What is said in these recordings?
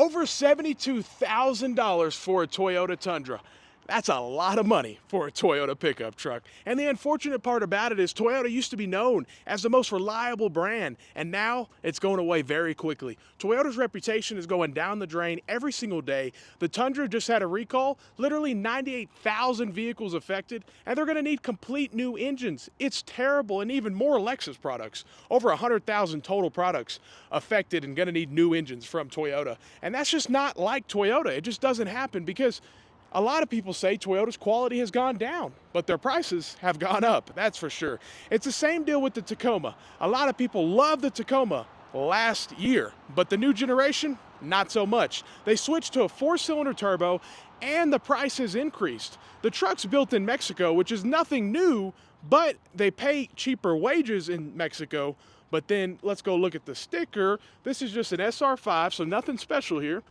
Over $72,000 for a Toyota Tundra. That's a lot of money for a Toyota pickup truck. And the unfortunate part about it is Toyota used to be known as the most reliable brand, and now it's going away very quickly. Toyota's reputation is going down the drain every single day. The Tundra just had a recall, literally 98,000 vehicles affected, and they're going to need complete new engines. It's terrible, and even more Lexus products. Over 100,000 total products affected and going to need new engines from Toyota. And that's just not like Toyota. It just doesn't happen because a lot of people say Toyota's quality has gone down, but their prices have gone up, that's for sure. It's the same deal with the Tacoma. A lot of people love the Tacoma last year, but the new generation, not so much. They switched to a 4-cylinder turbo and the price has increased. The truck's built in Mexico, which is nothing new, but they pay cheaper wages in Mexico. But then let's go look at the sticker. This is just an SR5, so nothing special here.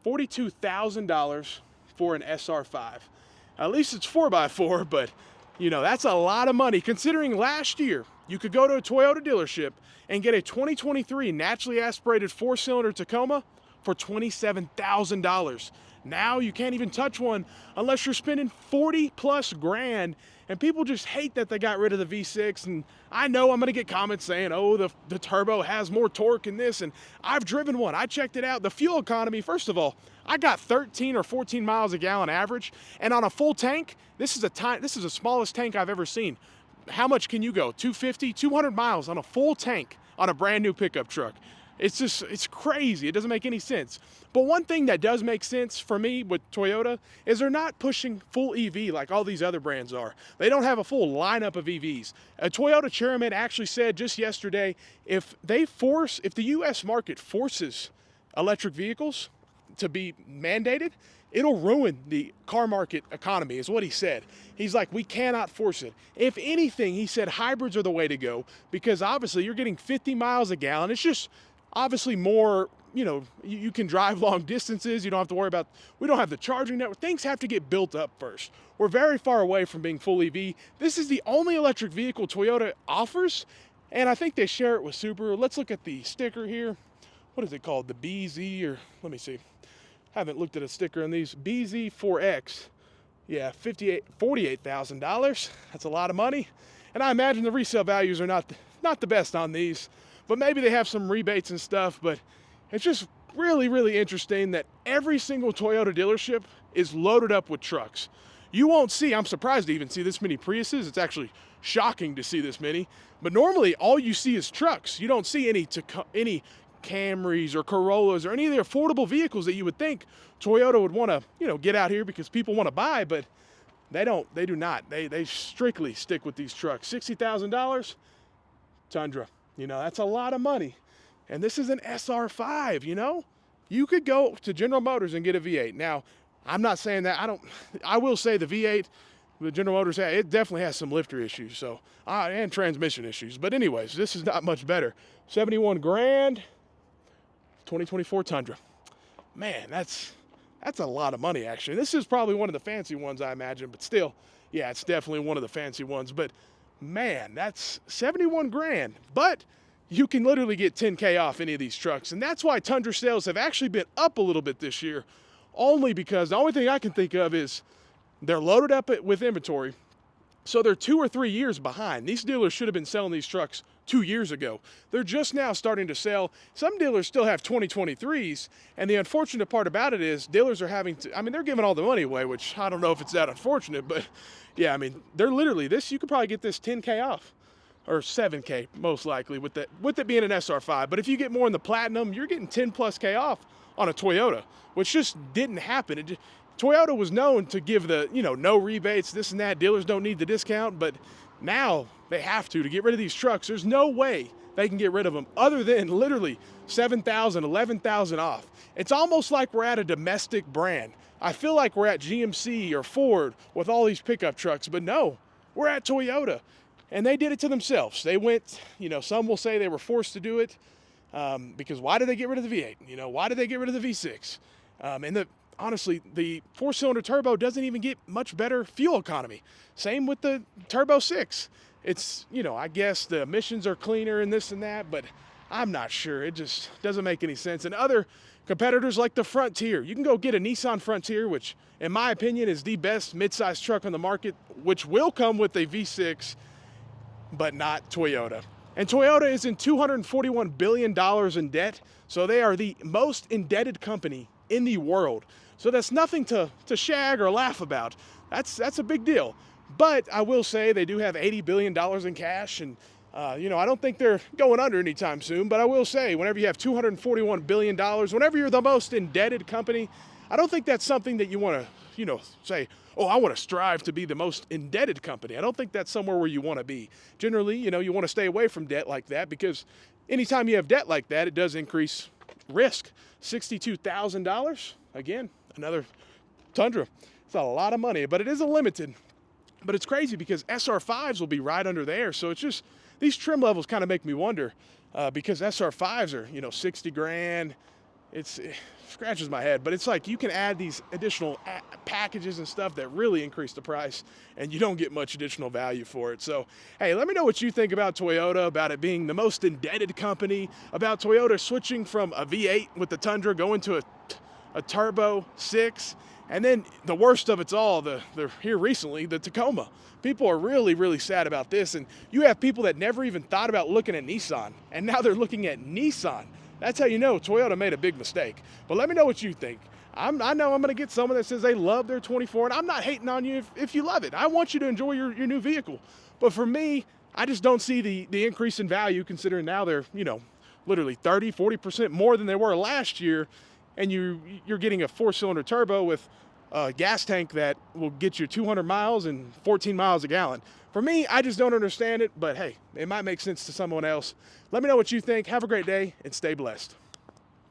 $42,000 for an SR5. At least it's 4x4, but you know, that's a lot of money considering last year you could go to a Toyota dealership and get a 2023 naturally aspirated 4-cylinder Tacoma for $27,000. Now you can't even touch one unless you're spending 40 plus grand, and people just hate that they got rid of the V6. And I know I'm gonna get comments saying, oh, the turbo has more torque in this, and I've driven one, I checked it out. The fuel economy, first of all, I got 13 or 14 miles a gallon average, and on a full tank, this is the smallest tank I've ever seen. How much can you go? 250, 200 miles on a full tank on a brand new pickup truck. It's crazy. It doesn't make any sense. But one thing that does make sense for me with Toyota is they're not pushing full EV like all these other brands are. They don't have a full lineup of EVs. A Toyota chairman actually said just yesterday, if the US market forces electric vehicles to be mandated, it'll ruin the car market economy, is what he said. He's like, we cannot force it. If anything, he said hybrids are the way to go, because obviously you're getting 50 miles a gallon. It's just obviously more, you know, you can drive long distances. You don't have to worry about, we don't have the charging network. Things have to get built up first. We're very far away from being full EV. This is the only electric vehicle Toyota offers, and I think they share it with Subaru. Let's look at the sticker here. What is it called? The BZ, or let me see. Haven't looked at a sticker on these. BZ4X. Yeah, $48,000. That's a lot of money. And I imagine the resale values are not the best on these, but maybe they have some rebates and stuff. But it's just really, really interesting that every single Toyota dealership is loaded up with trucks. You won't see, I'm surprised to even see this many Priuses. It's actually shocking to see this many. But normally all you see is trucks. You don't see any Camrys or Corollas or any of the affordable vehicles that you would think Toyota would want to, you know, get out here because people want to buy, but they do not. They strictly stick with these trucks. $60,000 Tundra. You know, that's a lot of money. And this is an SR5, you know? You could go to General Motors and get a V8. Now, I'm not saying that. I will say the V8 the General Motors, it definitely has some lifter issues, so and transmission issues. But anyways, this is not much better. 71 grand. 2024 Tundra. Man, that's a lot of money, actually. This is probably one of the fancy ones, I imagine, but still, yeah, it's definitely one of the fancy ones. But man, that's 71 grand. But you can literally get 10K off any of these trucks. And that's why Tundra sales have actually been up a little bit this year, only because the only thing I can think of is they're loaded up with inventory. So they're 2 or 3 years behind. These dealers should have been selling these trucks 2 years ago. They're just now starting to sell. Some dealers still have 2023s, and the unfortunate part about it is dealers are having to, I mean, they're giving all the money away, which I don't know if it's that unfortunate, but yeah, I mean, they're literally, you could probably get this 10K off, or 7K most likely with it being an SR5. But if you get more in the Platinum, you're getting 10 plus K off on a Toyota, which just didn't happen. Toyota was known to give the, you know, no rebates, this and that. Dealers don't need the discount, but now they have to get rid of these trucks. There's no way they can get rid of them other than literally 7,000, 11,000 off. It's almost like we're at a domestic brand. I feel like we're at GMC or Ford with all these pickup trucks, but no, we're at Toyota. And they did it to themselves. They went, you know, some will say they were forced to do it because why did they get rid of the V8? You know, why did they get rid of the V6? Honestly, the 4-cylinder turbo doesn't even get much better fuel economy. Same with the Turbo 6. It's, you know, I guess the emissions are cleaner and this and that, but I'm not sure. It just doesn't make any sense. And other Competitors like the Frontier. You can go get a Nissan Frontier, which in my opinion is the best midsize truck on the market, which will come with a V6, but not Toyota. And Toyota is in $241 billion in debt, so they are the most indebted company in the world. So that's nothing to shag or laugh about. That's a big deal. But I will say they do have $80 billion in cash, and I don't think they're going under anytime soon, but I will say whenever you have $241 billion, whenever you're the most indebted company, I don't think that's something that you want to, say, oh, I want to strive to be the most indebted company. I don't think that's somewhere where you want to be. Generally, you want to stay away from debt like that, because anytime you have debt like that, it does increase risk. $62,000, again, another Tundra. It's a lot of money, but it is a limited. But it's crazy because SR5s will be right under there. So it's just, these trim levels kind of make me wonder, because SR5s are, 60 grand. It scratches my head, but it's like you can add these additional packages and stuff that really increase the price, and you don't get much additional value for it. So, hey, let me know what you think about Toyota, about it being the most indebted company, about Toyota switching from a V8 with the Tundra going to a turbo 6, and then the worst of it's all, the here recently, the Tacoma. People are really, really sad about this, and you have people that never even thought about looking at Nissan, and now they're looking at Nissan. That's how you know Toyota made a big mistake. But let me know what you think. I know I'm going to get someone that says they love their 24, and I'm not hating on you if you love it. I want you to enjoy your new vehicle. But for me, I just don't see the increase in value, considering now they're, literally 30, 40% more than they were last year, and you're getting a 4-cylinder turbo with a gas tank that will get you 200 miles and 14 miles a gallon. For me, I just don't understand it, but hey, it might make sense to someone else. Let me know what you think. Have a great day and stay blessed.